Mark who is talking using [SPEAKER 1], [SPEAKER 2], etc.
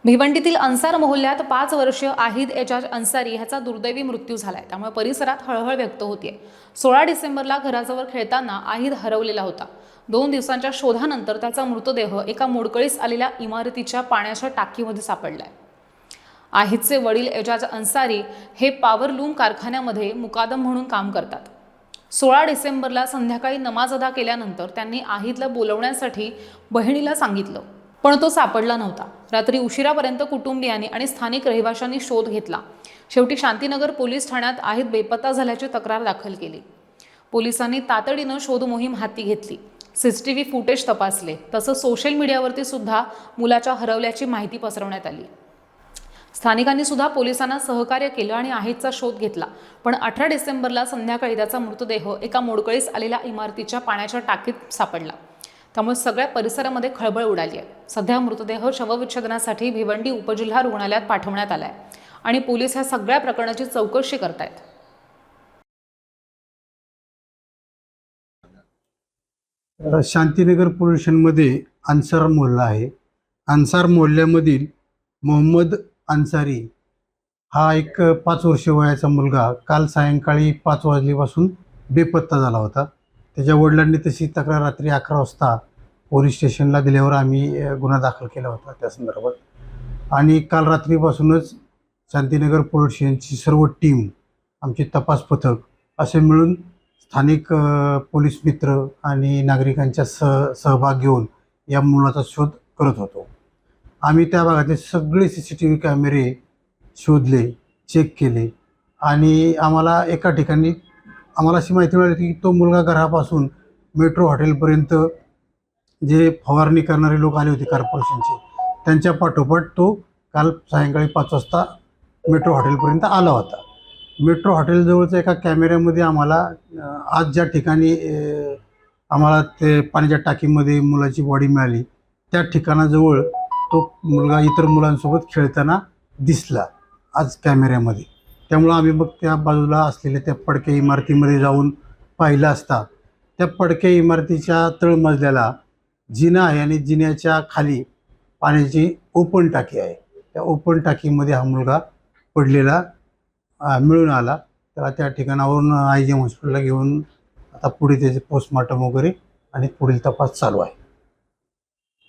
[SPEAKER 1] भिवंडीतील अन्सार मोहल्ल्यात 5 वर्षीय आहिद एजाज अन्सारी ह्याचा दुर्दैवी मृत्यू झालाय। त्यामुळे परिसरात हळहळ व्यक्त होतीये। 16 डिसेंबरला घराजवळ खेळताना आहिद हरवलेला होता। 2 दिवसांच्या शोधानंतर त्याचा मृतदेह एका मोडकळीस आलेल्या इमारतीच्या पाण्याच्या टाकीमध्ये सापडलाय। आहिदचे वडील एजाज अन्सारी हे पॉवरलूम कारखान्यामध्ये मुकादम म्हणून काम करतात। 16 डिसेंबरला संध्याकाळी नमाज अदा केल्यानंतर त्यांनी आहिदला बोलवण्यासाठी बहिणीला सांगितलं, पण तो सापडला नव्हता। रात्री उशिरापर्यंत कुटुंबियांनी आणि स्थानिक रहिवाशांनी शोध घेतला। शेवटी शांतीनगर पोलीस ठाण्यात आहिद बेपत्ता झाल्याची तक्रार दाखल केली। पोलिसांनी तातडीनं शोध मोहीम हाती घेतली। सीसीटीव्ही फुटेज तपासले, तसंच सोशल मीडियावरती सुद्धा मुलाच्या हरवल्याची माहिती पसरवण्यात आली। स्थानिकांनी सुद्धा पोलिसांना सहकार्य केलं आणि आहिदचा शोध घेतला, पण 18 डिसेंबरला संध्याकाळी त्याचा मृतदेह एका मोडकळीस आलेल्या इमारतीच्या पाण्याच्या टाकीत सापडला। त्यामुळे सगळ्या परिसरामध्ये खळबळ उडाली आहे। सध्या मृतदेह शवविच्छेदनासाठी भिवंडी उपजिल्हा रुग्णालयात पाठवण्यात आलाय आणि पोलीस ह्या सगळ्या प्रकरणाची चौकशी करतायत।
[SPEAKER 2] शांतीनगर पोलीस स्टेशनमध्ये अन्सार मोहल्ला आहे। अन्सार मोहल्ल्यामधील मोहम्मद अन्सारी हा एक 5 वर्ष वयाचा मुलगा काल सायंकाळी 5 वाजल्यापासून बेपत्ता झाला होता। त्याच्या वडिलांनी तशी तक्रार रात्री 11 वाजता पोलीस स्टेशनला दिल्यावर आम्ही गुन्हा दाखल केला होता त्या संदर्भात। आणि काल रात्रीपासूनच शांतीनगर पोलीस स्टेशनची सर्व टीम, आमचे तपास पथक असे मिळून स्थानिक पोलीस मित्र आणि नागरिकांच्या सहभाग घेऊन या मुलाचा शोध करत होतो। आम्ही त्या भागातले सगळे CCTV कॅमेरे शोधले, चेक केले आणि आम्हाला एका ठिकाणी अशी माहिती मिळाली की तो मुलगा घरापासून मेट्रो हॉटेलपर्यंत जे फवारणी करणारे लोक आले होते कॉर्पोरेशनचे, त्यांच्या पाठोपाठ तो काल सायंकाळी 5 वाजता मेट्रो हॉटेलपर्यंत आला होता। मेट्रो हॉटेलजवळच्या एका कॅमेऱ्यामध्ये आम्हाला आज ज्या ठिकाणी आम्हाला ते पाण्याच्या टाकीमध्ये मुलाची बॉडी मिळाली त्या ठिकाणाजवळ तो मुलगा इतर मुलांसोबत खेळताना दिसला आज कॅमेऱ्यामध्ये। त्यामुळे आम्ही मग त्या बाजूला असलेल्या त्या पडक्या इमारतीमध्ये जाऊन पाहिलं असता त्या पडक्या इमारतीच्या तळमजल्याला जिना आहे आणि जिन्याच्या खाली पाण्याची ओपन टाकी आहे। त्या ओपन टाकीमध्ये हा मुलगा पडलेला मिळून आला। त्याला त्या ठिकाणावरून IGM हॉस्पिटलला घेऊन आता पुढे त्याचे पोस्टमॉर्टम वगैरे आणि पुढील तपास चालू आहे।